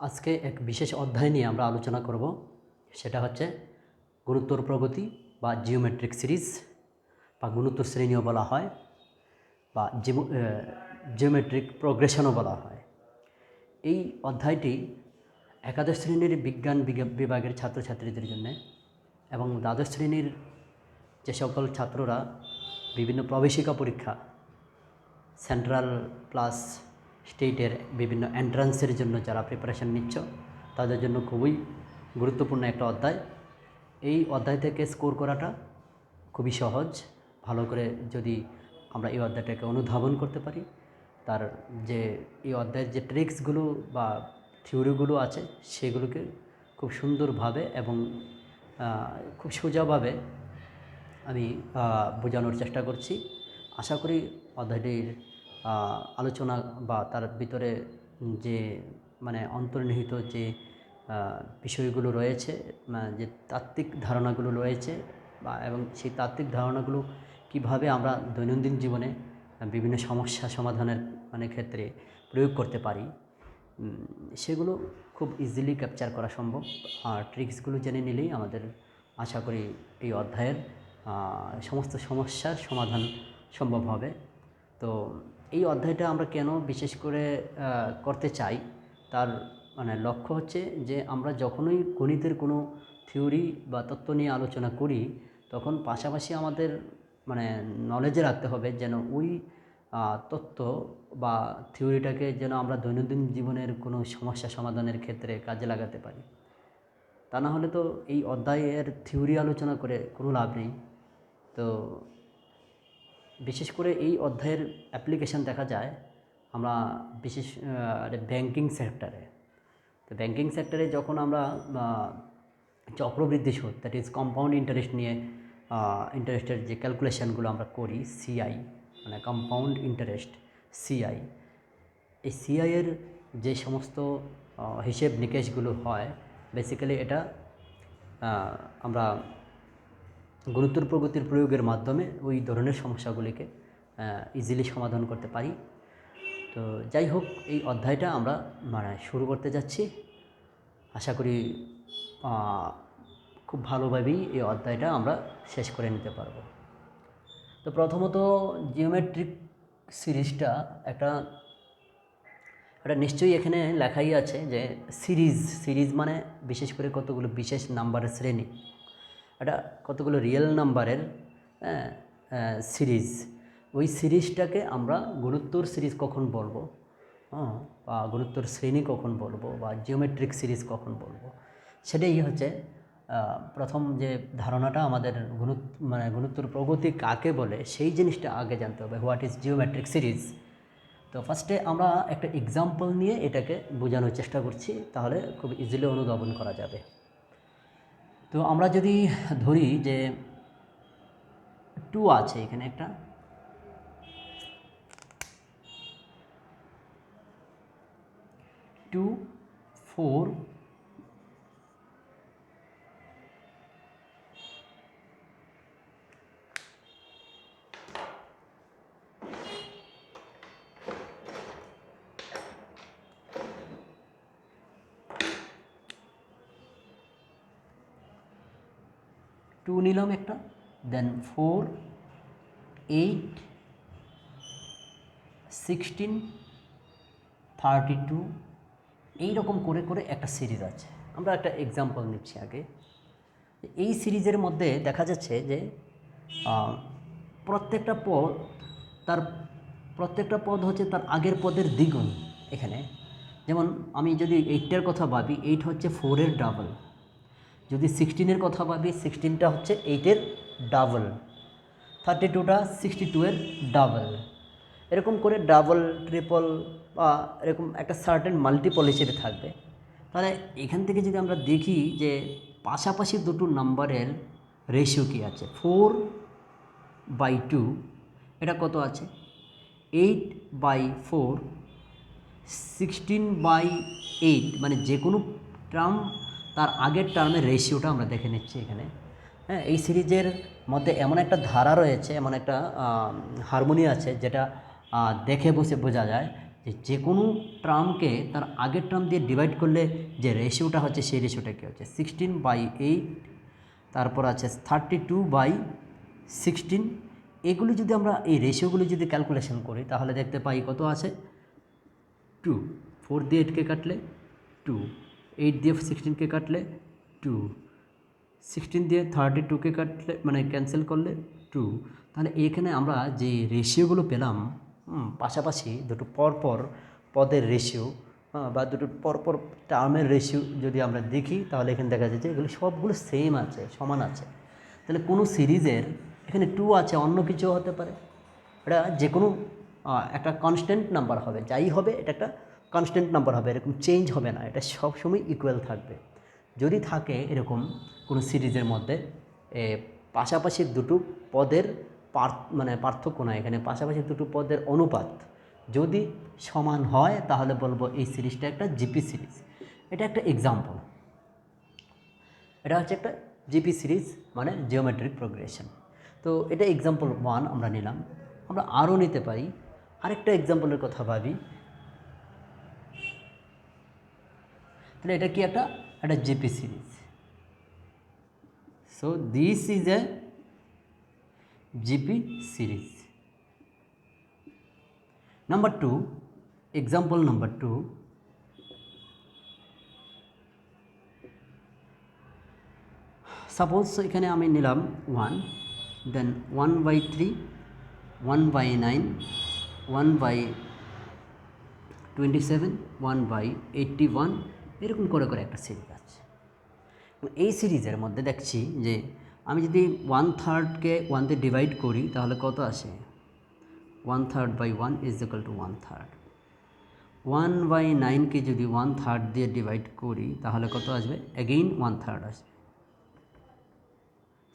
আজকে এক বিশেষ অধ্যায় নিয়ে আমরা আলোচনা করব। সেটা হচ্ছে গুণোত্তর প্রগতি বা জিওমেট্রিক সিরিজ বা গুণোত্তর শ্রেণীও বলা হয় বা জিওমেট্রিক প্রোগ্রেশনও বলা হয়। এই অধ্যায়টি একাদশ শ্রেণীর বিজ্ঞান বিভাগের ছাত্রছাত্রীদের জন্য এবং দ্বাদশ শ্রেণীর যে সকল ছাত্ররা বিভিন্ন প্রবেশিকা পরীক্ষা সেন্ট্রাল প্লাস স্টেটের বিভিন্ন এন্ট্রান্সের জন্য যারা প্রিপারেশান নিচ্ছ তাদের জন্য খুবই গুরুত্বপূর্ণ একটা অধ্যায়। এই অধ্যায় থেকে স্কোর করাটা খুবই সহজ। ভালো করে যদি আমরা এই অধ্যায়টাকে অনুধাবন করতে পারি, তার যে এই অধ্যায়ের যে ট্রিক্সগুলো বা থিওরিগুলো আছে সেগুলোকে খুব সুন্দরভাবে এবং খুব সোজাভাবে আমি বোঝানোর চেষ্টা করছি। আশা করি অধ্যায়টির আলোচনা বা তার ভিতরে যে অন্তর্নিহিত যে বিষয়গুলো রয়েছে, যে তাত্ত্বিক ধারণাগুলো রয়েছে এবং সেই তাত্ত্বিক ধারণাগুলো কিভাবে আমরা দৈনন্দিন জীবনে বিভিন্ন সমস্যা সমাধানের ক্ষেত্রে প্রয়োগ করতে পারি, সেগুলো খুব ইজিলি ক্যাপচার করা সম্ভব। আর ট্রিক্সগুলো জেনে নিলেই আমাদের আশা করি এই অধ্যায়ের সমস্ত সমস্যার সমাধান সম্ভব হবে। তো এই অধ্যায়টা আমরা কেন বিশেষ করে করতে চাই, তার লক্ষ্য হচ্ছে যে আমরা যখনই গণিতের কোনো থিওরি বা তত্ত্ব নিয়ে আলোচনা করি, তখন পাশাপাশি আমাদের নলেজে রাখতে হবে যেন ওই তত্ত্ব বা থিওরিটাকে যেন আমরা দৈনন্দিন জীবনের কোনো সমস্যা সমাধানের ক্ষেত্রে কাজে লাগাতে পারি। তা না হলে তো এই অধ্যায়ের থিওরি আলোচনা করে কোনো লাভ নেই। তো বিশেষ করে এই অধ্যায়ের অ্যাপ্লিকেশান দেখা যায় আমরা বিশেষ ব্যাংকিং সেক্টরে। তো ব্যাংকিং সেক্টরে যখন আমরা চক্রবৃদ্ধি সুদ, দ্যাট ইজ কম্পাউন্ড ইন্টারেস্ট নিয়ে ইন্টারেস্টের যে ক্যালকুলেশানগুলো আমরা করি, সিআই কম্পাউন্ড ইন্টারেস্ট সিআই, এই সিআইয়ের যে সমস্ত হিসেব নিকেশগুলো হয়, বেসিক্যালি এটা আমরা গুণোত্তর প্রগতির প্রয়োগের মাধ্যমে ওই ধরনের সমস্যাগুলিকে ইজিলি সমাধান করতে পারি। তো যাই হোক, এই অধ্যায়টা আমরা শুরু করতে যাচ্ছি। আশা করি খুব ভালোভাবেই এই অধ্যায়টা আমরা শেষ করে নিতে পারব। তো প্রথমত জিওমেট্রিক সিরিজটা একটা নিশ্চয়ই এখানে লেখাই আছে যে সিরিজ মানে বিশেষ করে কতগুলো বিশেষ নাম্বারের শ্রেণী, এটা কতগুলো রিয়েল নাম্বারের সিরিজ। ওই সিরিজটাকে আমরা গুণোত্তর সিরিজ কখন বলবো, বা গুণোত্তর শ্রেণী কখন বলবো, বা জিওমেট্রিক সিরিজ কখন বলবো, সেটাই হচ্ছে প্রথম যে ধারণাটা আমাদের গুণোত্তর প্রগতি কাকে বলে সেই জিনিসটা আগে জানতে হবে, হোয়াট ইজ জিওমেট্রিক সিরিজ। তো ফার্স্টে আমরা একটা এক্সাম্পল নিয়ে এটাকে বোঝানোর চেষ্টা করছি, তাহলে খুব ইজিলি অনুধাবন করা যাবে। তো আমরা যদি ধরি যে 2 আছে এখানে একটা, 2 4 2 নিলাম একটা, দেন 4 8 16 32 এইরকম করে করে একটা সিরিজ আছে। আমরা একটা এক্সাম্পল নিচ্ছি আগে। এই সিরিজের মধ্যে দেখা যাচ্ছে যে প্রত্যেকটা পদ হচ্ছে তার আগের পদের দ্বিগুণ। এখানে যেমন আমি যদি 8টার কথা ভাবি, 8 হচ্ছে 4-এর ডাবল। যদি 16-এর কথা ভাবি, 16টা হচ্ছে 8-এর ডাবল। 32টা 62-এর ডাবল। এরকম করে ডাবল, ট্রিপল বা এরকম একটা সার্টেন মাল্টিপল হিসেবে থাকবে। তাহলে এখান থেকে যদি আমরা দেখি যে পাশাপাশি দুটো নাম্বারের রেশিও কী আছে, 4/2 এটা কত আছে, 8/4, 16/8, যে কোনো টার্ম তার আগের টার্মের রেশিওটা আমরা দেখে নিচ্ছি এখানে। হ্যাঁ, এই সিরিজের মধ্যে এমন একটা ধারা রয়েছে, এমন একটা হারমোনি আছে যেটা দেখে বসে বোঝা যায় যে কোনো টার্মকে তার আগের টার্ম দিয়ে ডিভাইড করলে যে রেশিওটা হচ্ছে সেই রেশিওটা কী হচ্ছে 16/8, তারপর আছে 32/16। এগুলি যদি আমরা এই রেশিওগুলি যদি ক্যালকুলেশন করি তাহলে দেখতে পাই কত আছে 2, 4 দিয়ে 8কে কাটলে 2, 8 দিয়ে 16কে কাটলে 2, 16 দিয়ে 32কে কাটলে মানে ক্যান্সেল করলে 2। তাহলে এখানে আমরা যে রেশিওগুলো পেলাম পাশাপাশি দুটো পরপর পদের রেশিও বা দুটো পরপর টার্মের রেশিও যদি আমরা দেখি তাহলে এখানে দেখা যায় যে এগুলো সবগুলো সেম আছে, সমান আছে। তাহলে কোনো সিরিজের এখানে 2 আছে, অন্য কিছু হতে পারে, এটা যে কোনো একটা কনস্ট্যান্ট নাম্বার হবে, যাই হবে এটা একটা কনস্ট্যান্ট নাম্বার হবে, এরকম চেঞ্জ হবে না, এটা সবসময় ইকুয়াল থাকবে। যদি থাকে এরকম কোনো সিরিজের মধ্যে পাশাপাশি দুটো পদের মানে পার্থক্য নয়, এখানে পাশাপাশি দুটো পদের অনুপাত যদি সমান হয় তাহলে বলবো এই সিরিজটা একটা জিপি সিরিজ। এটা একটা এক্সাম্পল, এটা হচ্ছে একটা জিপি সিরিজ মানে জিওমেট্রিক প্রোগ্রেশন। তো এটা এক্সাম্পল 1 আমরা নিলাম, আমরা আরও নিতে পারি। আরেকটা এক্সাম্পলের কথা ভাবি, তাহলে এটা কি একটা GP series. So this is a GP series. Number 2, example number 2, suppose এখানে আমি নিলাম 1, দেন 1/3, 1/9, 1/27, 1/81, এরকম করে করে একটা সিরিজ আছে। এই সিরিজের মধ্যে দেখছি যে আমি যদি 1/3কে 1 দিয়ে ডিভাইড করি তাহলে কত আসে 1/3/1 ইজ ইকুয়াল টু 1/3। 1/9কে যদি 1/3 দিয়ে ডিভাইড করি তাহলে কত আসবে, অ্যাগেইন 1/3 আসবে।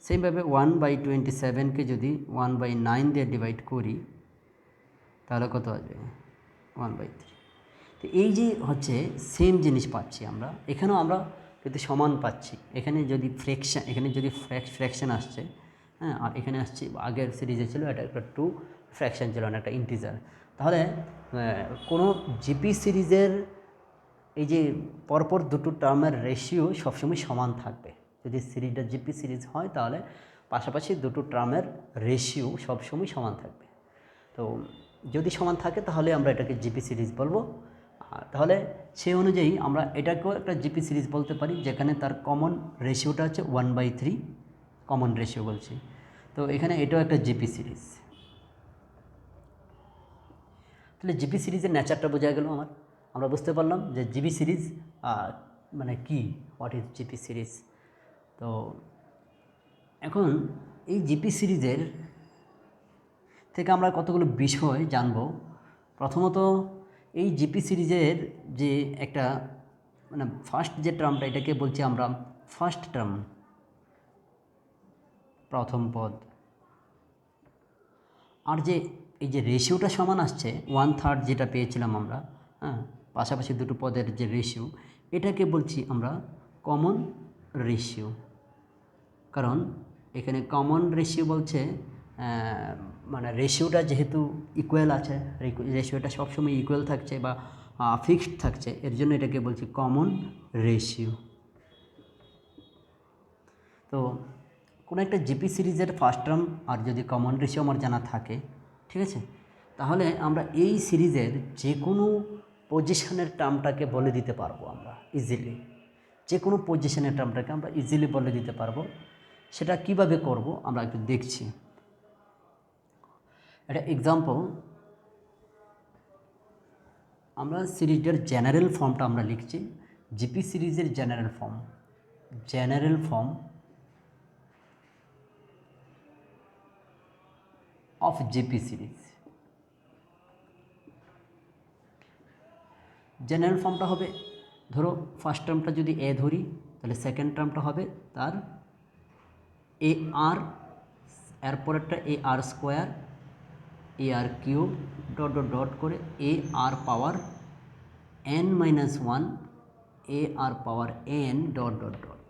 সেইভাবে 1/27কে যদি 1/9 দিয়ে ডিভাইড করি তাহলে কত আসবে 1/3। তো এই যে হচ্ছে সেম জিনিস পাচ্ছি আমরা, এখানেও আমরা কিন্তু সমান পাচ্ছি। এখানে যদি ফ্র্যাকশান, এখানে যদি ফ্র্যাকশান আসছে, হ্যাঁ, আর এখানে আসছে আগের সিরিজে ছিল এটা একটা 2 ফ্র্যাকশান ছিল না, একটা ইন্টিজার। তাহলে কোনো জিপি সিরিজের এই যে পরপর দুটো টার্মের রেশিও সবসময় সমান থাকবে। যদি সিরিজটা জিপি সিরিজ হয় তাহলে পাশাপাশি দুটো টার্মের রেশিও সবসময় সমান থাকবে। তো যদি সমান থাকে তাহলে আমরা এটাকে জিপি সিরিজ বলবো। তাহলে সেই অনুযায়ী আমরা এটাকেও একটা জিপি সিরিজ বলতে পারি, যেখানে তার কমন রেশিওটা হচ্ছে 1/3, কমন রেশিও বলছি। তো এখানে এটাও একটা জিপি সিরিজ। তাহলে জিপি সিরিজের নেচারটা বোঝা গেল আমরা বুঝতে পারলাম যে জিপি সিরিজ মানে কি, হোয়াট ইজ জিপি সিরিজ। তো এখন এই জিপি সিরিজের থেকে আমরা কতগুলো বিষয় জানব। প্রথমত এই জিপি সিরিজের যে একটা মানে ফার্স্ট যে টার্মটা, এটাকে বলছি আমরা ফার্স্ট টার্ম, প্রথম পদ। আর যে এই যে রেশিওটা সমান আসছে 1/3 যেটা পেয়েছিলাম আমরা, হ্যাঁ, পাশাপাশি দুটো পদের যে রেশিও, এটাকে বলছি আমরা কমন রেশিও। কারণ এখানে কমন রেশিও বলছে মানে রেশিওটা যেহেতু ইকুয়াল আছে, রেশিওটা সবসময় ইকুয়াল থাকছে বা ফিক্সড থাকছে, এর জন্য এটাকে বলছি কমন রেশিও। তো কোনো একটা জিপি সিরিজের ফার্স্ট টার্ম আর যদি কমন রেশিও আমার জানা থাকে, ঠিক আছে, তাহলে আমরা এই সিরিজের যে কোনো পজিশনের টার্মটাকে বলে দিতে পারবো আমরা ইজিলি। যে কোনো পজিশনের টার্মটাকে আমরা ইজিলি বলে দিতে পারবো। সেটা কিভাবে করব আমরা একটু দেখছি। একটা এক্সাম্পল, আমরা সিরিজের জেনারেল ফর্মটা আমরা লিখছি। জিপি সিরিজের general form of GP series. General ফর্মটা হবে, ধরো ফার্স্ট টার্মটা যদি এ ধরি তাহলে সেকেন্ড টার্মটা হবে তার এ আর, এরপরেরটা এ আর স্কোয়ার, এ R cube dot dot dot করে এ আর পাওয়ার n-1 এ আর power n dot dot dot.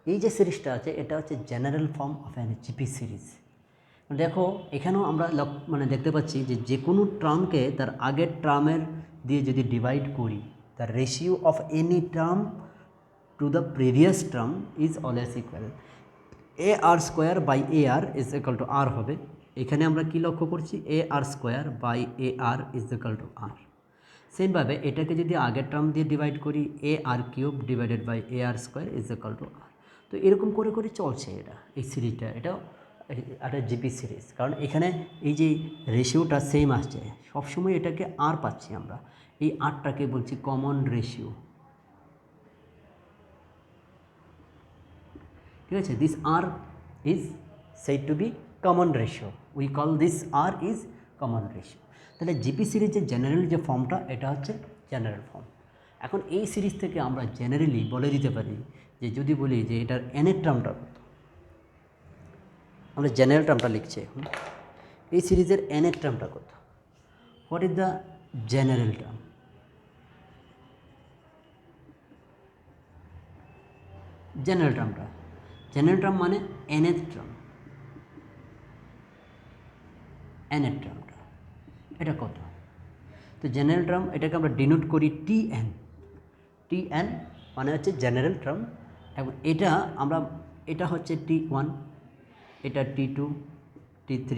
এই যে সিরিজটা আছে এটা হচ্ছে general form of N GP series. দেখো এখানেও আমরা মানে দেখতে পাচ্ছি যে যে কোনো টার্মকে তার আগের টার্মের দিয়ে যদি ডিভাইড করি, the ratio of any term to the previous term is always equal. A R square by A R is equal to R হবে। এখানে আমরা কি লক্ষ্য করছি, A R square by A R is equal to R. সেমভাবে এটাকে যদি আগের টার্ম দিয়ে ডিভাইড করি, A R cube divided by A R square is equal to R. তো এরকম করে করে চলছে এটা, এই সিরিজটা, এটাও একটা জিপি সিরিজ, কারণ এখানে এই যে রেশিওটা সেম আসছে, সবসময় এটাকে আর পাচ্ছি আমরা, এই আরটাকে বলছি কমন রেশিও। ঠিক আছে, this r is said to be common ratio, we call this r is common ratio। তাহলে জিপি সিরিজের জেনারেল যে ফর্মটা, এটা হচ্ছে জেনারেল ফর্ম। এখন এই সিরিজ থেকে আমরা জেনারেলি বলে দিতে পারি যে, যদি বলি যে এটার এনের টার্মটা কত, আমরা জেনারেল টার্মটা লিখছি এখন, এই সিরিজের এনের টার্মটা কত, what is the general term? General term মানে এনের টার্ম, এনের টার্মটা এটা কত? তো জেনারেল টার্ম এটাকে আমরা ডিনোট করি টিএন। টিএন মানে হচ্ছে জেনারেল টার্ম, এবং এটা হচ্ছে T1, এটা T2, T3,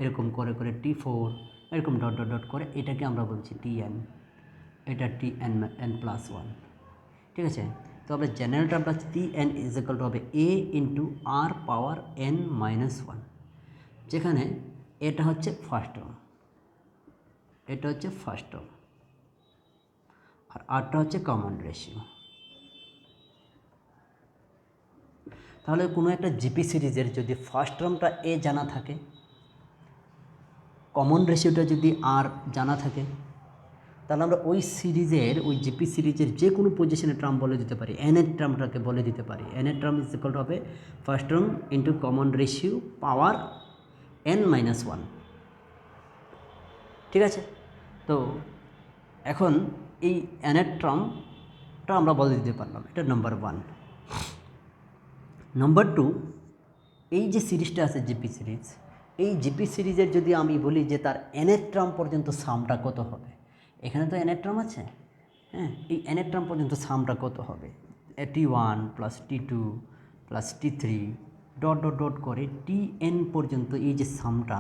এরকম করে করে T4, এরকম ডট ডট ডট করে এটাকে আমরা বলছি টিএন, এটা টিএন n+1। ঠিক আছে, তো আমরা জেনারেল টার্মটা টিএন ইজ ইকুয়াল টু হবে A into R power n-1, যেখানে এটা হচ্ছে ফার্স্ট টার্ম, এটা হচ্ছে ফার্স্ট টার্ম, আর আরটা হচ্ছে কমন রেশিও। তাহলে কোনো একটা জিপি সিরিজের যদি ফার্স্ট টার্মটা এ জানা থাকে, কমন রেশিওটা যদি আর জানা থাকে, তাহলে আমরা ওই সিরিজের, ওই জিপি সিরিজের যে কোনো পজিশনের টার্ম বলে দিতে পারি, এনের টার্মটাকে বলে দিতে পারি। এনের টার্ম ইজ ইকুয়াল টু হবে first term into common ratio power n-1। ঠিক আছে, তো এখন এই এনের টার্মটা আমরা বলে দিতে পারলাম, এটা নাম্বার 1। নাম্বার 2, এই যে সিরিজটা আছে জিপি সিরিজ, এই জিপি সিরিজের যদি আমি বলি যে তার এনের টার্ম পর্যন্ত সামটা কত হবে, এখানে তো এনের টার্ম আছে, হ্যাঁ, এই এনের টার্ম পর্যন্ত সামটা কত হবে, T1 plus T2 plus T3 dot dot dot করে Tn পর্যন্ত এই যে সামটা,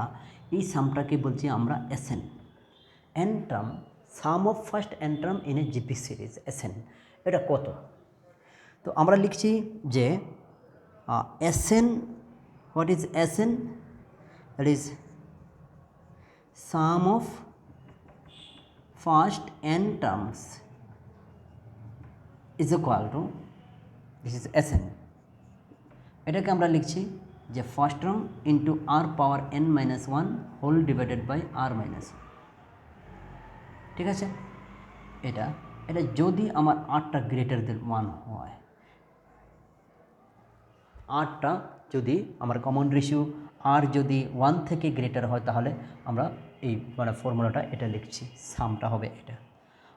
এই সামটাকে বলছি আমরা SN, n term, sum of first n term in a GP series, SN. এটা কত? তো আমরা লিখছি যে Sn, what is Sn? That is sum of first n terms is equal to, this is Sn, এটাকে আমরা লিখছি যে first term into R power n-1 whole divided by r-1। ঠিক আছে, এটা যদি আমার আরটা গ্রেটার দেন 1 হয়, আরটা যদি আমার কমন রেশিও আর যদি 1 থেকে গ্রেটার হয়, তাহলে আমরা এই মানে ফর্মুলাটা এটা লিখছি, সামটা হবে এটা।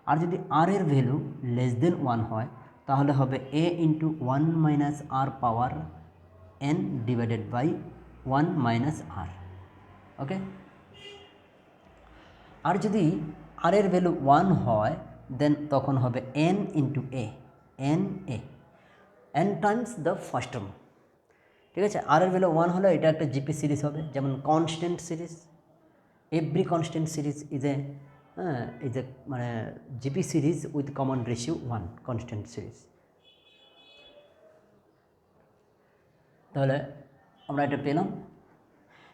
আর যদি আর এর ভ্যালু লেস দেন 1 হয়, তাহলে হবে A into 1 - R power n divided by 1 - R. Okay, আর যদি আর এর ভ্যালু 1 হয়, দেন তখন হবে n into A, n Times the first term. ঠিক আছে, আর এর ভ্যালু 1 হলে এটা একটা জিপি সিরিজ হবে, যেমন constant series, every constant series is a মানে GP series with common ratio 1 constant series. তাহলে আমরা এটা পেলাম।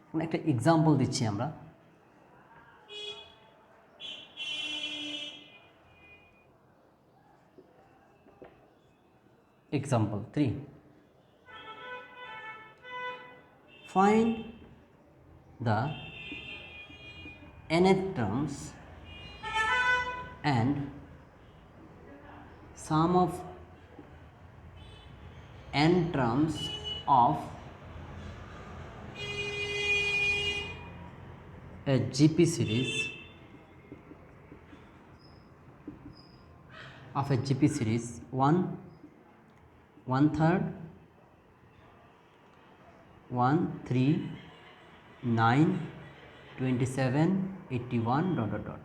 এখন একটা এক্সাম্পল দিচ্ছি আমরা, example 3, find the nth terms and sum of n terms of a GP series, of a GP series 1/3, 1/3, 9, 27, 81 dot dot dot.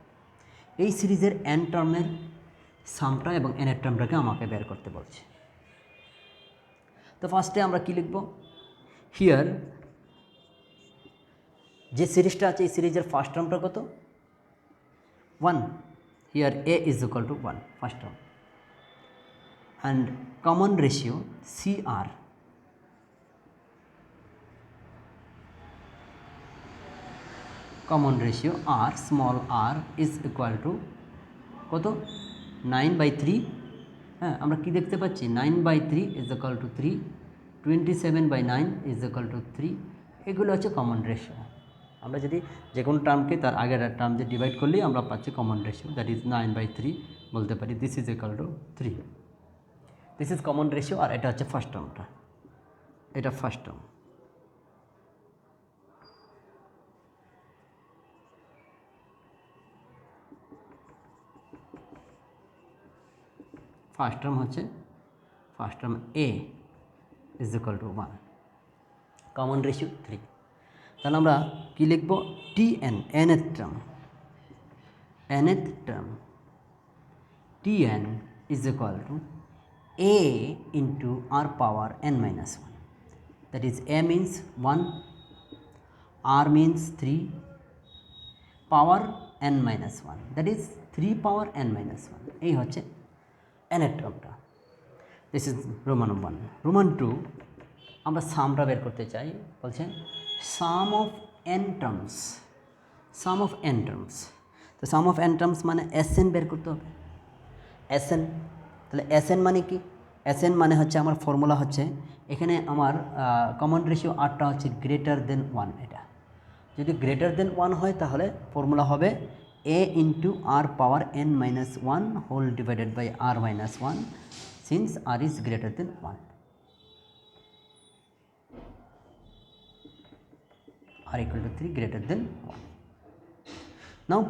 এই সিরিজের এন টার্মের সামটা এবং এনের টার্মটাকে আমাকে বের করতে বলছে। তো ফার্স্টে আমরা কি লিখব, হিয়ার যে সিরিজটা আছে এই সিরিজের ফার্স্ট টার্মটা কত, 1, here A is equal to 1 first term, and common ratio CR, common ratio R, small r is equal two কত, 9/3। হ্যাঁ, আমরা কি দেখতে পাচ্ছি, 9/3 is equal to 3, 27/9 is equal to 3। এগুলো হচ্ছে কমন রেশিও। আমরা যদি যে কোনো টার্মকে তার আগের টার্ম দিয়ে ডিভাইড করলেই আমরা পাচ্ছি কমন রেশিও, দ্যাট ইজ 9/3 বলতে পারি, this is equal to 3। This is common ratio, আর এটা হচ্ছে ফার্স্ট টার্মটা, এটা ফার্স্ট টার্ম। ফার্স্ট টার্ম হচ্ছে first term A is equal to 1, common ratio 3। তাহলে আমরা কী লিখব, TN, nth term, nth term TN is equal to A into R power n minus 1, that is A means 1, R means 3, power n minus 1, that is 3 power n minus 1। এই হচ্ছে nth টার্মটা। This is roman 1। Roman 2 আমরা সামটা বের করতে চাই, বলছে sum of n terms, sum of n terms. তো সাম অফ n টার্মস মানে Sn বের করতে হবে, Sn। তাহলে Sn মানে কি, Sn মানে হচ্ছে আমার ফর্মুলা হচ্ছে, এখানে আমার কমন রেশিও আরটা হচ্ছে গ্রেটার দেন 1। এটা যদি গ্রেটার দেন 1 হয় তাহলে ফর্মুলা হবে A into R power n minus 1 whole divided by R minus 1, since R is greater than 1, R equal to 3 greater than 1. Now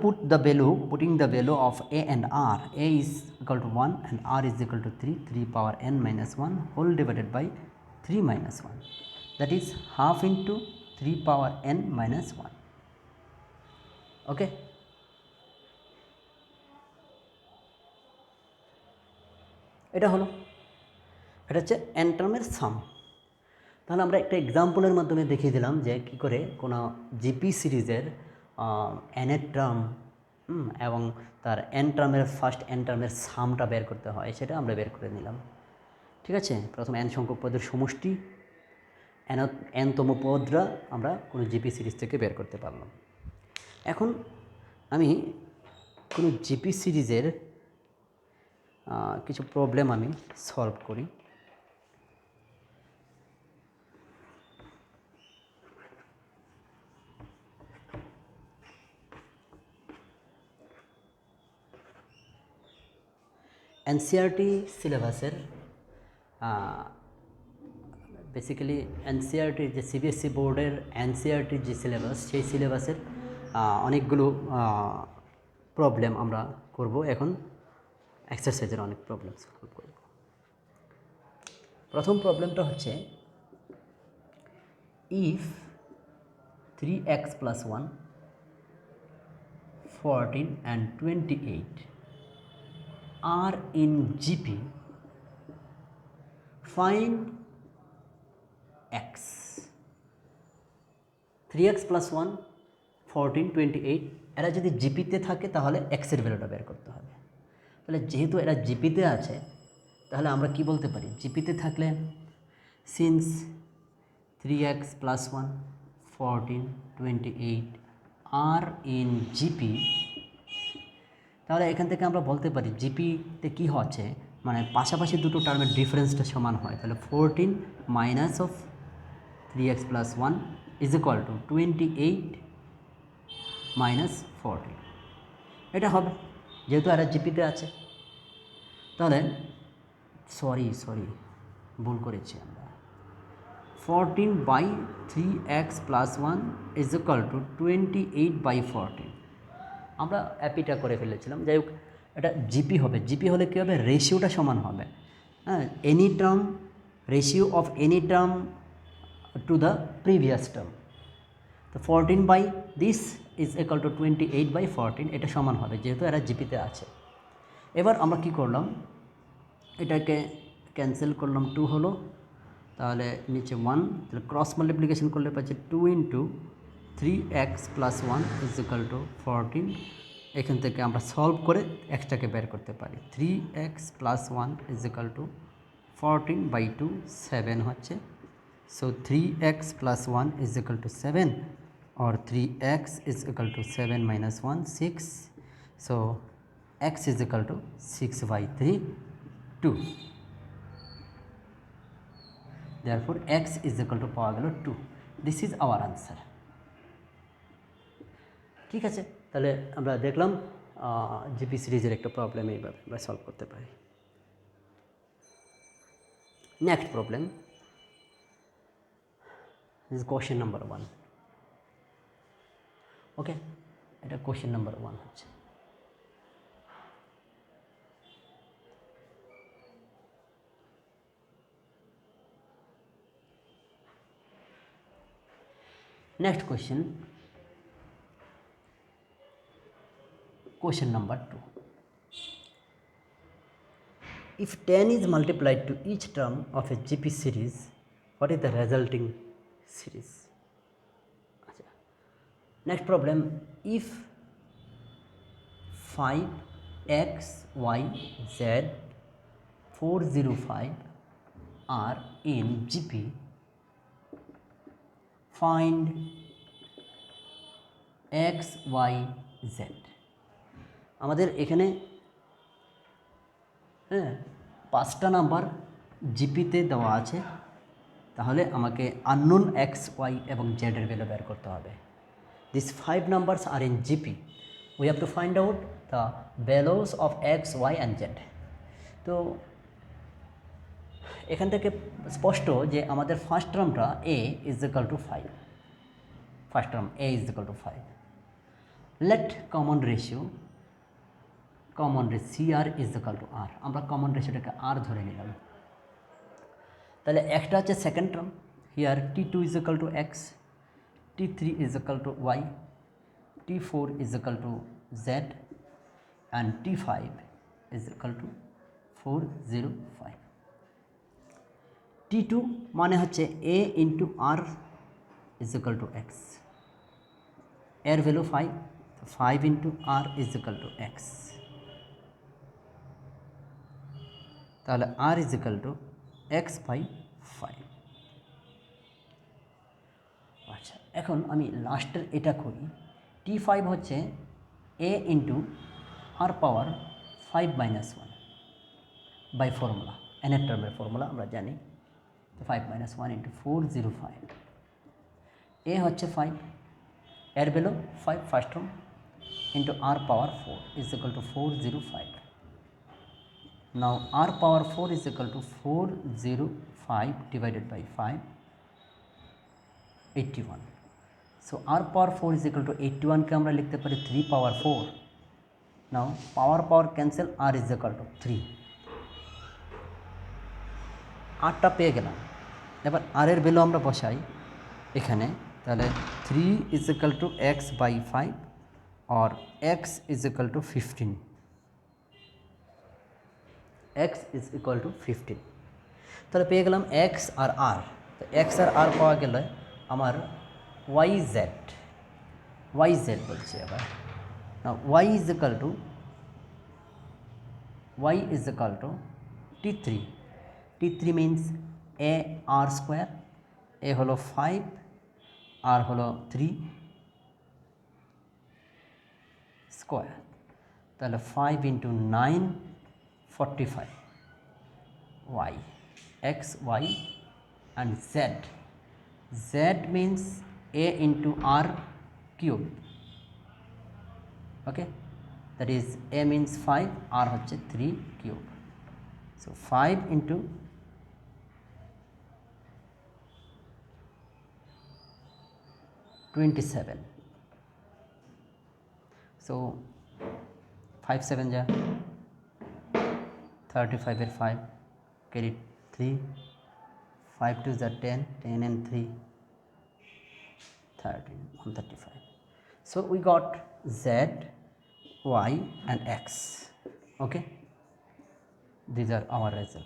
putting the value of A and R, A is equal to 1 and R is equal to 3, 3 power n minus 1 whole divided by 3 minus 1, that is half into 3 power n minus 1. Okay. এটা হলো, এটা হচ্ছে n টার্মের সাম। তাহলে আমরা একটা এক্সাম্পলের মাধ্যমে দেখিয়ে দিলাম যে কী করে কোনো জিপি সিরিজের এনের টার্ম এবং তার এন টার্মের ফার্স্ট এন টার্মের সামটা বের করতে হয়, সেটা আমরা বের করে নিলাম। ঠিক আছে, প্রথম এন সংখ্যক পদের সমষ্টি, এনতম পদরা আমরা কোনো জিপি সিরিজ থেকে বের করতে পারলাম। এখন আমি কোনো জিপি সিরিজের কিছু প্রবলেম আমি সলভ করি। এনসিইআরটি সিলেবাসের বেসিক্যালি এনসিইআরটির যে সিবিএসসি বোর্ডের এনসিইআরটির যে সিলেবাস, সেই সিলেবাসের অনেকগুলো প্রবলেম আমরা করব। এখন এক্সারসাইজের অনেক প্রবলেম সলভ করব। প্রথম প্রবলেমটা হচ্ছে, if 3x plus 1, 14 and 28 are in GP, find x। 3x plus 1, 14, 28 এরা যদি জিপিতে থাকে তাহলে এক্সের ভ্যালুটা বের করতে হবে। তাহলে যেহেতু এরা জিপিতে আছে তাহলে আমরা কি বলতে পারি, জিপিতে থাকলে since 3x plus 1, 14, 28 are in GP, তাহলে এখান থেকে আমরা বলতে পারি জিপিতে কী হচ্ছে, মানে পাশাপাশি দুটো টার্মের ডিফারেন্সটা সমান হয়। তাহলে 14 minus of 3x plus 1 is equal to 28 minus 14, এটা হবে যেহেতু এরা জিপিতে আছে। তাহলে সরি ভুল করেছি আমরা, 14/3x plus 1 is equal two 28/14, আমরা অ্যাপিটা করে ফেলেছিলাম। যাই হোক, এটা জিপি হবে। জিপি হলে কী হবে, রেশিওটা সমান হবে। হ্যাঁ, any term, ratio of any term to the previous term. তো 14 by this is equal to 28 by 14, এটা সমান হবে যেহেতু এরা জিপিতে আছে। এবার আমরা কি করলাম, এটাকে ক্যান্সেল করলাম, 2 হলো, তাহলে নিচে 1, তাহলে ক্রস মাল্টিপ্লিকেশন করলে পাচ্ছি 2 into 3x plus 1 is equal to 14। এখান থেকে আমরা সলভ করে এক্সটাকে বের করতে পারি। 3x plus 1 is equal to 14 by 2, 7 হচ্ছে। So 3x plus 1 is equal to 7, or 3x is equal to 7 minus 1, 6. So x is equal to 6 by 3, 2. Therefore x is equal to পাওয়া গেল 2. This is our answer. ঠিক আছে, তাহলে আমরা দেখলাম GP সিরিজের একটা প্রবলেম এইভাবে আমরা সলভ করতে পারি। Next problem is question number 1। ওকে, এটা কোশ্চেন নাম্বার 1 হচ্ছে। Next question, question number 2. If 10 is multiplied to each term of a GP series, what is the resulting series? Next problem, if 5x, y, z 405 are in GP, find x, y, z. আমাদের এখানে পাঁচটা number জিপিতে দেওয়া আছে, তাহলে আমাকে unknown x, Y এবং জেডের value বের করতে হবে। This 5 numbers are in GP, we have to find out the values of X, Y and Z. তো এখান থেকে স্পষ্ট যে আমাদের ফার্স্ট টার্মটা A is equal to 5, first term A is equal to 5। Let common ratio, common ratio see R is equal to R, আমরা কমন রেশিওটাকে আর ধরে নিলাম। তাহলে একটা হচ্ছে second term, here T2 is equal to x, T3 is equal to Y, T4 is equal to Z and T5 is equal to 405। T2 মানে হচ্ছে A into R is equal to X, এর value 5, 5 into R is equal to X, তাহলে R is equal to X by 5। আচ্ছা, এখন আমি লাস্টের এটা করি। T5 হচ্ছে A into R power 5 minus 1 by formula, এনের টার্মের ফর্মুলা আমরা জানি। 5 মাইনাস 1 ইন্টু 405, এ হচ্ছে 5, এর value 5 first term, into R power 4 is equal to 405। Now r power 4 is equal to 405 divided by 5, 81. So r power 4 is equal to 81 के আমরা লিখতে পারি 3 power 4. Now power cancel, r is equal to 3, আরটা পেয়ে গেলাম। এবার r এর value আমরা বসাই এখানে, তাহলে 3 is equal to x by 5 or x is equal to 15, x is equal to 15। তাহলে পেয়ে গেলাম x আর r। তো x আর r পাওয়া গেলে আমার yz বলছি আবার। y is equal to t3, t3 means a r square, a হলো 5, r হলো 3 স্কোয়ার, তাহলে 5 into 9, 45, y, x, y and z. Z means a into r cube, okay, that is a means 5, r হচ্ছে 3 cube, so 5 into 27, so 5 7 যা 35 এর 5 carry 3, 5 2 are 10, 10 and 3 13, 135. So we got Z, Y and X. Okay, these are our result.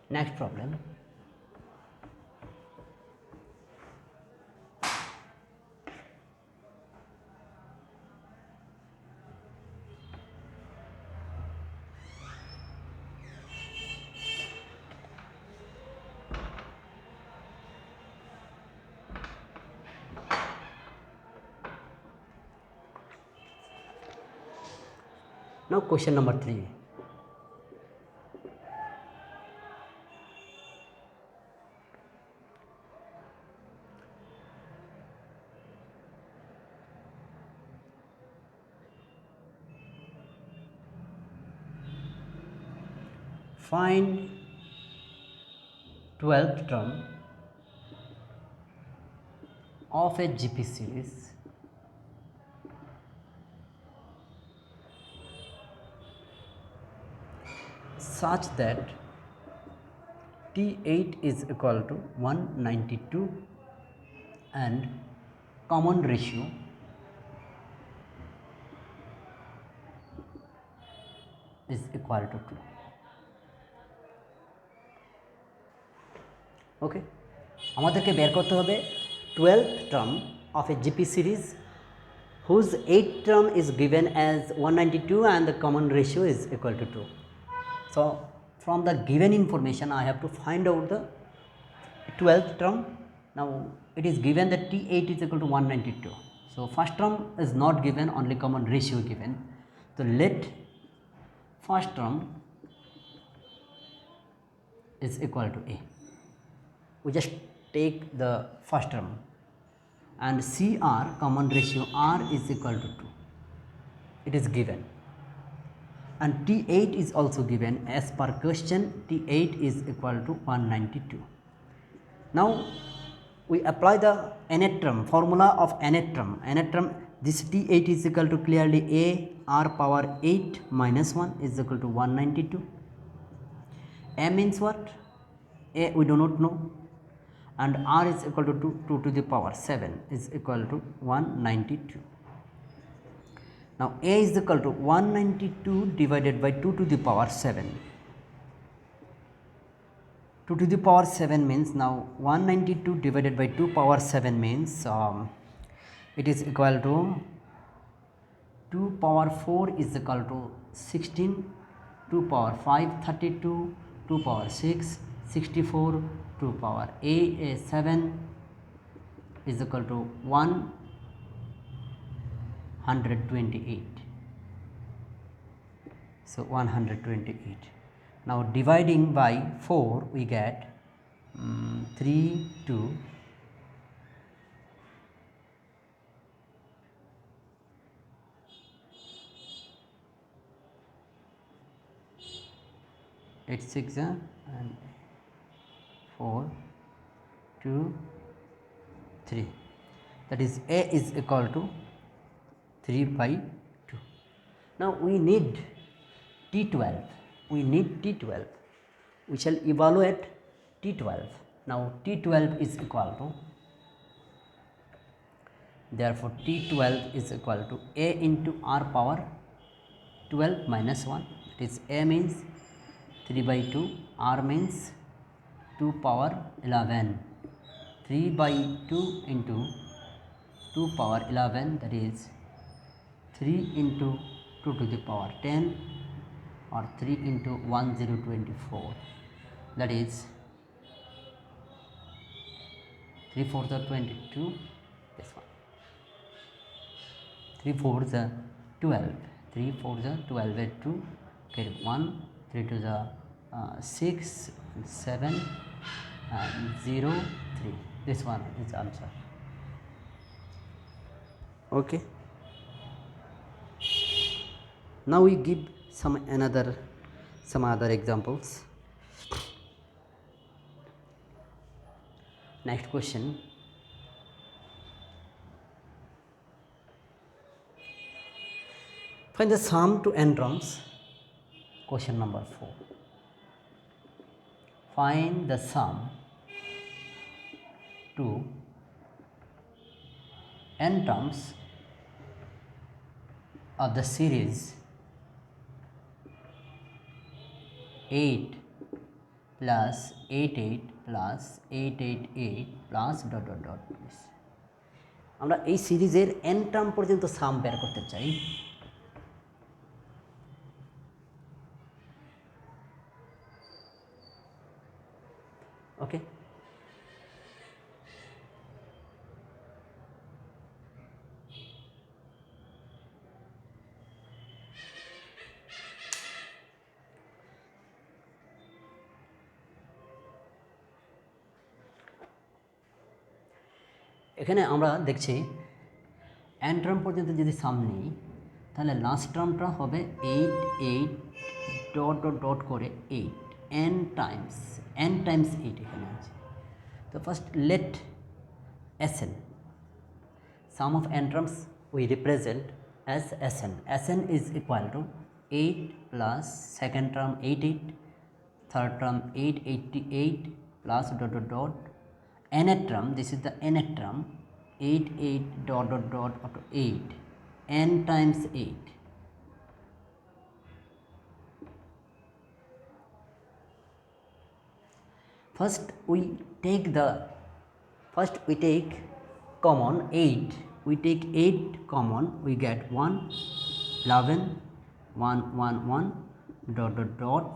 Next problem. Now question number 3. Find 12th term of a GP series such that T8 is equal to 192 and common ratio is equal to 2. ওকে, আমাদেরকে বের করতে হবে 12th term of a GP series whose 8th term is given as 192 and the common ratio is equal to 2. So from the given information I have to find out the 12th term. Now it is given that T8 is equal to 192. So first term is not given, only common ratio given. So let first term is equal to A. We just take the first term and CR, common ratio R, is equal to 2. It is given. And T8 is also given as per question. T8 is equal to 192. Now we apply the nth term, formula of nth term. Nth term, this T8 is equal to clearly A R power 8 minus 1 is equal to 192. A means what? A we do not know, and R is equal to 2 to the power 7 is equal to 192. Now A is equal to 192 divided by 2 to the power 7. 2 to the power 7 means, now 192 divided by 2 power 7 means it is equal to 2 power 4 is equal to 16, 2 power 5 32, 2 power 6 64, 2 power 7 is equal to 128. So 128. Now dividing by 4 we get 3 2 8 6 and 4 2 3. That is A is equal to 3 by 2. Now we need T12. We need T12. We shall evaluate T12. Now T12 is equal to, therefore T12 is equal to A into R power 12 minus 1. That is A means 3 by 2, R means 2 power 11. 3 by 2 into 2 power 11, that is 3 into 2 to the power 10 or 3 into 1024, that is 3 4s are 22, this one 3 4s are 12, 3 4s are 12 and 2, okay, 1 3 2s are 6 7 and 0 3, this one is answer. Okay, now we give some other examples. Next question, find the sum to n terms. Question number 4, find the sum to n terms of the series 8 plus 88 plus 888 plus dot dot dot. আমরা এই সিরিজের n term পর্যন্ত সাম বের করতে চাই। ওকে, এখানে আমরা দেখছি n টার্ম পর্যন্ত যদি সাম নিই তাহলে লাস্ট টার্মটা হবে 8 8 ডট ডট ডট করে 8 n টাইমস 8 এখানে আছে। তো first let Sn, sum of n terms we represent as Sn is equal to 8 plus second term 88, third term 888 plus dot dot dot, nth term, this is the nth term, 88 dot dot dot up to 8, n times 8. First we take common 8, we take 8 common, we get 1 11 1 1 1 dot dot dot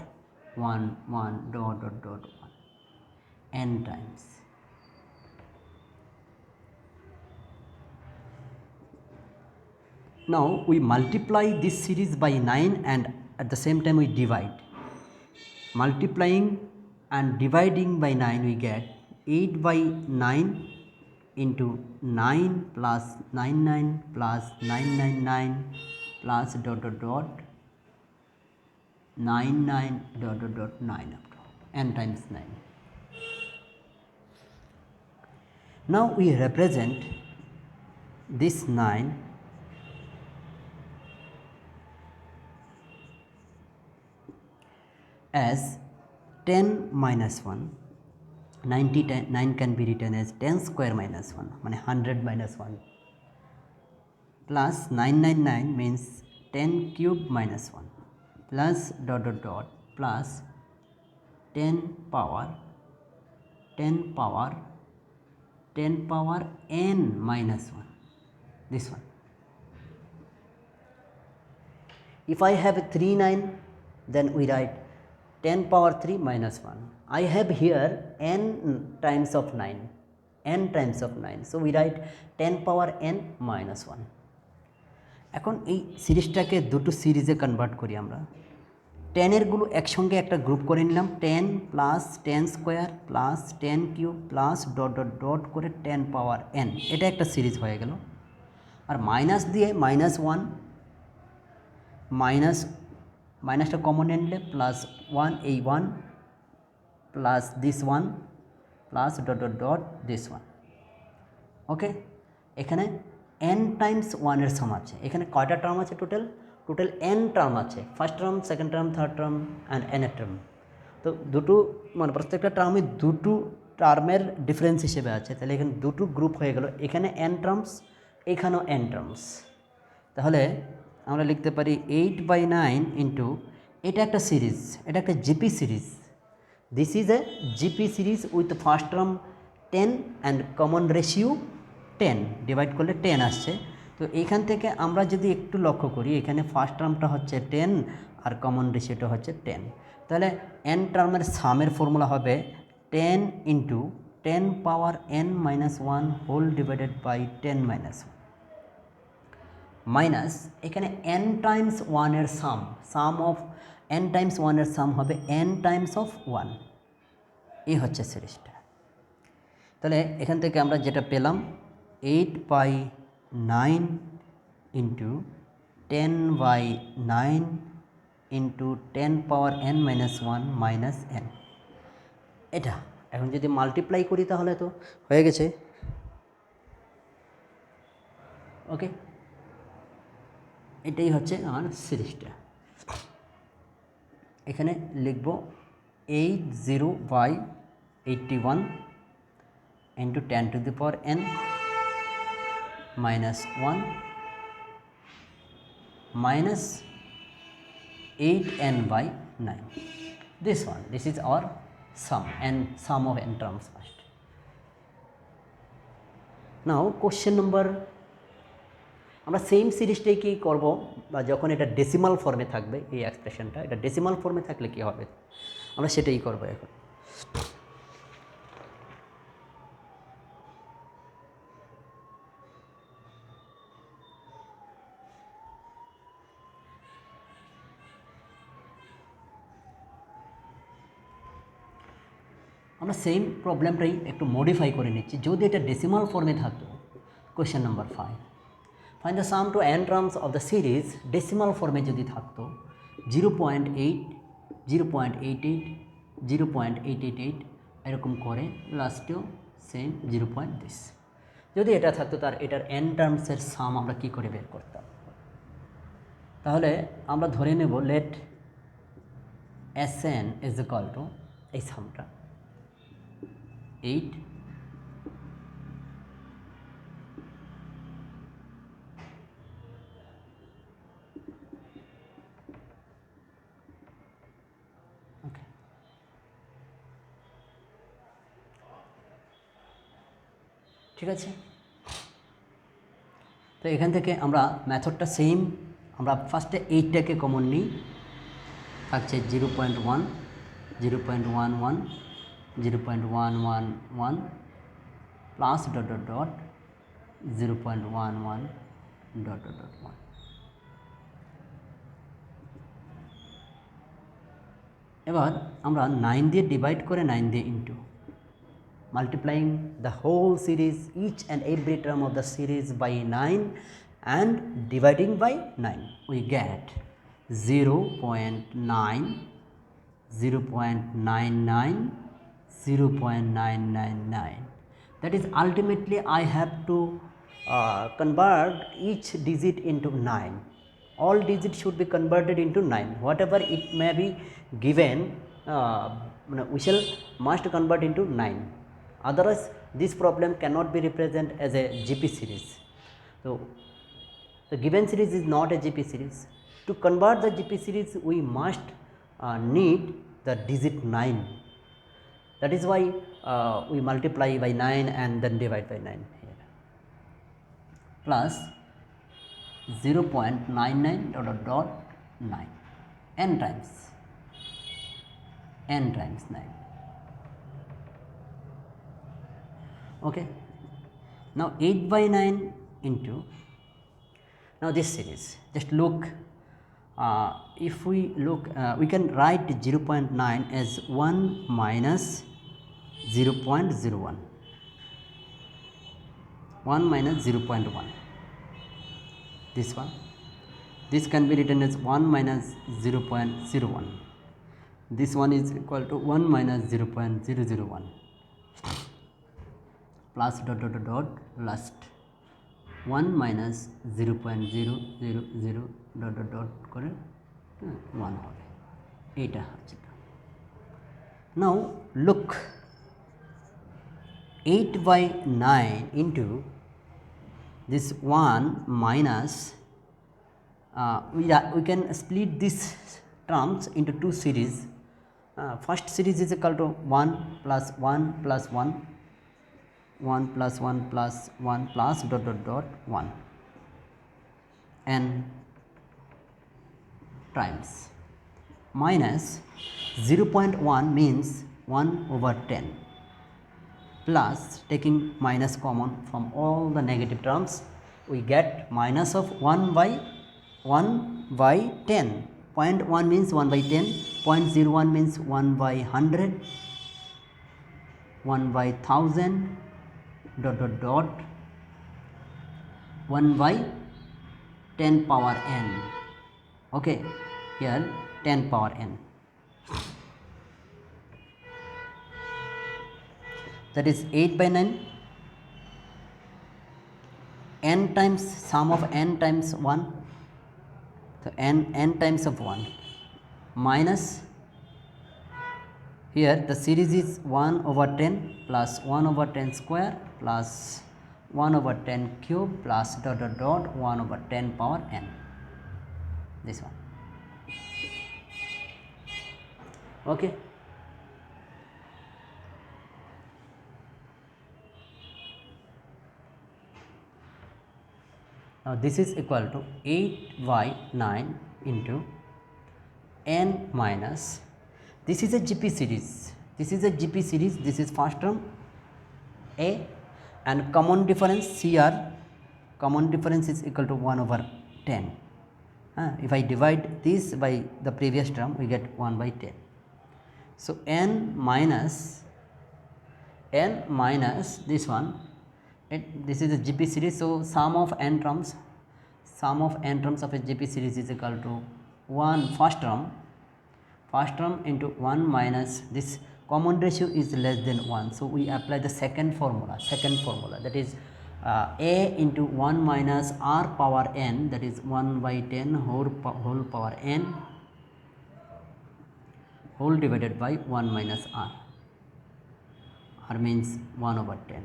1 1 dot dot dot 1, n times. Now we multiply this series by 9 and at the same time we divide. Multiplying and dividing by 9 we get 8 by 9 into 9 plus 99 plus 999 plus dot dot dot 99 dot dot dot 9 up to n times 9. Now we represent this 9 as 10 minus 1, 9 can be written as 10 square minus 1, mean 100 minus 1, plus 999 means 10 cube minus 1, plus dot dot dot plus 10 power n minus 1, this one. If I have 3 9, then we write 10 power 3 minus 1. I have here n times of 9, so we write 10 power n minus 1. এখন এই সিরিজটাকে দুটো সিরিজে convert করি আমরা। 10 এরগুলো একসঙ্গে একটা group করে নিলাম, 10 plus 10 square plus 10 cube plus dot dot dot করে 10 পাওয়ার n, এটা একটা সিরিজ হয়ে গেল। আর মাইনাস দিয়ে মাইনাস 1 মাইনাসটা কমন নিলে প্লাস 1 এই 1 plus this 1 plus dot dot dot this 1। ওকে, এখানে n টাইমস 1 এর সম আছে। এখানে কয়টা টার্ম আছে? টোটাল n টার্ম আছে, first term, second term, third term and n এর টার্ম। তো দুটো মানে প্রত্যেকটা টার্মে দুটো টার্মের ডিফারেন্স হিসেবে আছে, তাহলে এখানে দুটো গ্রুপ হয়ে গেল, এখানে n টার্মস, এখানেও n টার্মস। তাহলে আমরা লিখতে পারি 8/9 ইন্টু, এটা একটা সিরিজ, এটা একটা GP series, this is a GP series with first term 10 and common ratio 10, divide করলে 10 আসছে। তো এইখান থেকে আমরা যদি একটু লক্ষ্য করি, এখানে ফার্স্ট টার্মটা হচ্ছে 10 আর কমন রেশিওটা হচ্ছে 10। তাহলে n টার্মের সামের ফর্মুলা হবে 10 into 10 power n minus 1 whole divided by 10 minus 1 minus এখানে n টাইমস 1 এর সাম অফ n টাইমস 1 এর সাম হবে n টাইমস অফ 1। এই হচ্ছে সিরিজটা। তাহলে এখান থেকে আমরা যেটা পেলাম 8/9 into 10/9 into 10 power n minus 1 minus n। এটা এখন যদি মাল্টিপ্লাই করি তাহলে তো হয়ে গেছে। ওকে, এটাই হচ্ছে আমার সিরিজটা। এখানে লিখব 80/81 into 10 to the power n minus 1 minus 8n by 9. This one, this is our sum and sum of n terms first. Now question number, আমরা সেম সিরিজটাই কি করব, বা যখন এটা ডেসিমাল ফর্মে থাকবে এই এক্সপ্রেশনটা, এটা ডেসিমাল ফর্মে থাকলে কি হবে আমরা সেটাই করব এখন। আমরা সেম প্রবলেমটাই একটু মডিফাই করে নিচ্ছি। যদি এটা ডেসিমাল ফর্মে থাকতো, question number 5, find the sum to n terms of the series. Decimal ফর্মে যদি থাকতো 0.8, 0.88, 0.888 এরকম করে, লাস্টেও সেম 0. this। যদি এটা থাকতো তার এটার n টার্মসের সাম আমরা কী করে বের করতাম? তাহলে আমরা ধরে নেব let Sn is equal to এই সামটা 8 ওকে, ঠিক আছে। তো এখান থেকে আমরা মেথডটা সেম, আমরা ফার্স্টে 8টাকে কমন নিই, থাকছে 0.1, 0.11, 0.111 plus dot dot dot 0.11 dot dot dot 1। এবার আমরা 9 দিয়ে ডিভাইড করে 9 দিয়ে into, multiplying the whole series, each and every term of the series by 9 and dividing by 9, we get 0.9, 0.99, 0.999. That is ultimately I have to convert each digit into 9. All digits should be converted into 9. Whatever it may be given, we shall must convert into 9. Otherwise this problem cannot be represented as a GP series. So the given series is not a GP series. To convert the GP series we must need the digit 9. That is why we multiply by 9 and then divide by 9 here. Plus 0.99 dot dot dot 9, n times 9. Okay, now 8/9 into, now this series, just look, if we look, we can write 0.9 as 1 minus 0.01, 1 minus 0.1, this one. This can be written as 1 minus 0.01. This one is equal to 1 minus 0.001 plus dot dot dot dot last 1 minus 0.000 dot dot dot করে 1 হবে, এইটা হচ্ছে। Now look, 8/9 into this 1 minus, we can split these terms into two series. First series is equal to 1 plus 1 plus 1, 1 plus 1 plus 1 plus dot dot dot 1, n times minus 0.1 means 1/10 plus taking minus common from all the negative terms, we get minus of 1/10. 0.1 means 1/10, 0.01 means 1/100, 1/1000, dot dot dot 1/10 power n. Okay, here 10 power n, that is 8/9. N times sum of n times 1, so n times of 1 minus, here the series is 1/10 plus 1/10 square plus 1/10 cube plus dot dot dot 1/10 power n, this one. Okay, now this is equal to 8/9 into n minus, this is a GP series, this is a GP series, this is first term A, and common difference CR, common difference is equal to 1/10. If I divide this by the previous term, we get 1/10. So n minus this one, this is a GP series, so sum of n terms of a GP series is equal to 1 first term into 1 minus this common ratio is less than 1, so we apply the second formula, that is a into 1 minus r power n, that is 1/10 whole power n whole divided by 1 minus r means 1/10,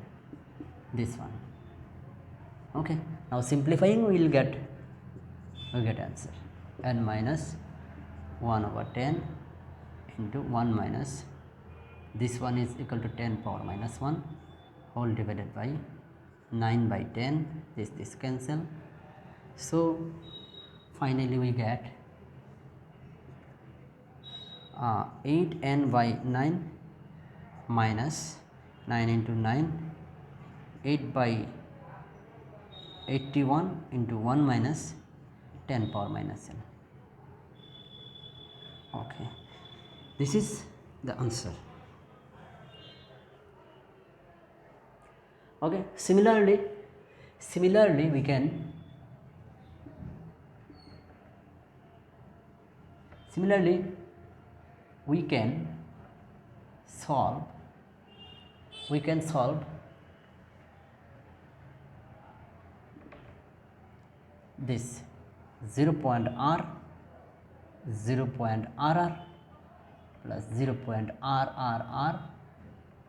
this one. Okay, now simplifying we will get answer, n minus 1/10 into 1 minus this one is equal to 10 power minus 1 whole divided by 9/10, this cancel, so finally we get 8n/9 minus 9 into 9, 8/81 into 1 minus 10 power minus n. Okay, this is the answer. Okay, similarly we can solve this 0.r plus 0.rrr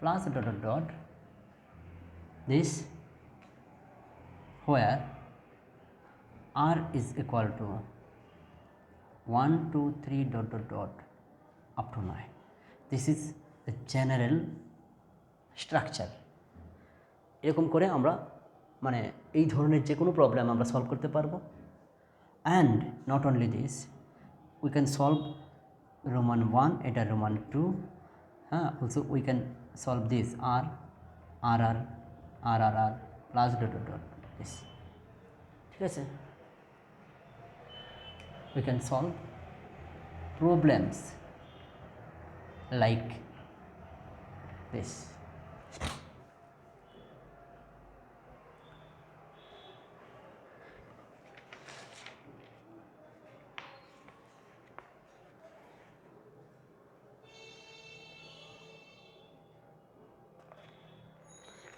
plus dot dot dot this, where r is equal to 1 2 3 dot dot dot up to 9. This is the general structure. এরকম করে আমরা মানে এই ধরনের যে কোনো problem আমরা solve করতে পারবো। And not only this, we can solve Roman 1, এটা Roman 2, also we can solve this r plus dot dot dot this, ঠিক আছে। We can solve problems like this.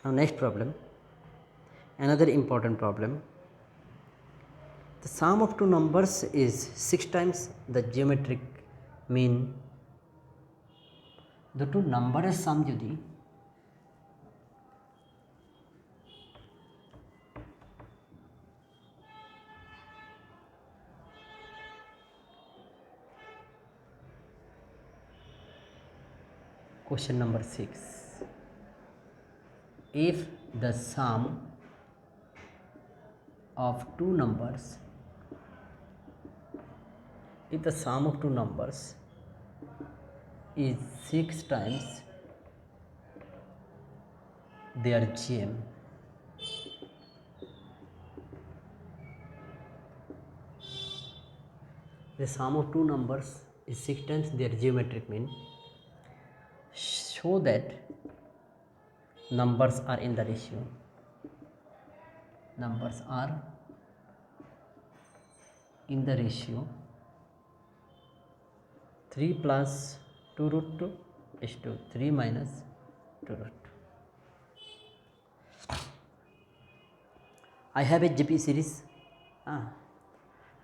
Now next problem, another important problem. The sum of two numbers is 6 times the geometric mean. দুটো নাম্বারের সাম যদি question number 6, if the sum of two numbers is 6 times their GM. The sum of two numbers is 6 times their geometric mean. Show that numbers are in the ratio. Numbers are in the ratio 3 plus 2 root 2 is to 3 minus 2 root 2. I have a GP series.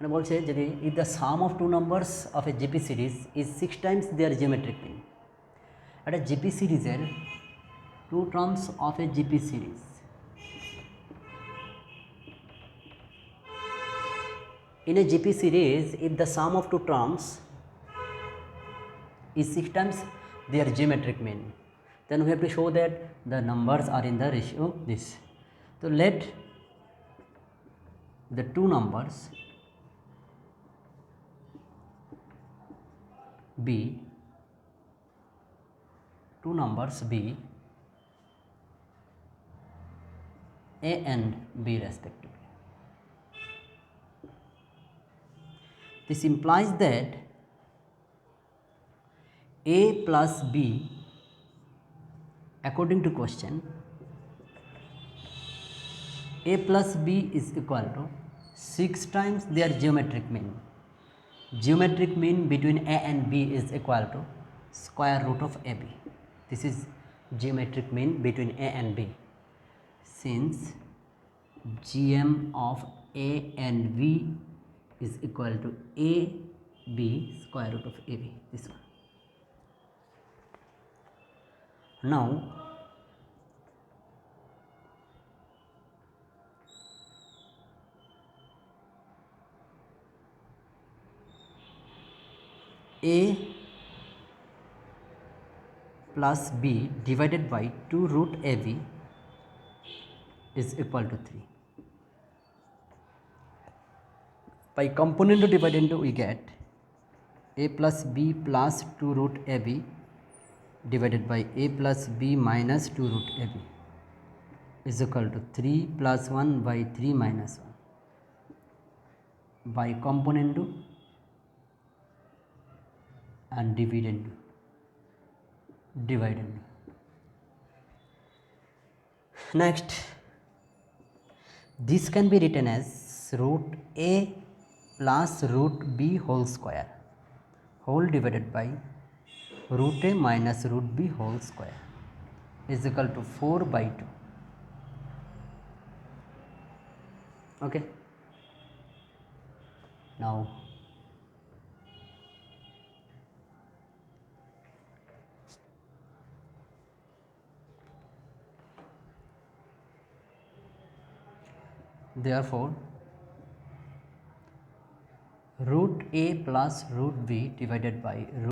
And বলছে যদি if the sum of two numbers of a GP series is 6 times their geometric mean. একটা GP সিরিজের two terms of a GP series in a GP series, if the sum of two terms is 6 times their geometric mean, then we have to show that the numbers are in the ratio this. So let the two numbers be A and B respectively. This implies that A plus B, according to question, A plus B is equal to 6 times their geometric mean. Geometric mean between A and B is equal to square root of AB. This is geometric mean between A and B. Since GM of A and B is equal to AB square root of AB. This one. Now A plus B divided by 2 root AB is equal to 3. By component dividend we get A plus B plus 2 root AB divided by A plus B minus 2 root AB is equal to 3 plus 1 by 3 minus 1. By component and dividend. Next, this can be written as root A plus root B whole square whole divided by root A minus root B whole square is equal to 4 by 2. Okay. Now therefore root A plus root B divided by root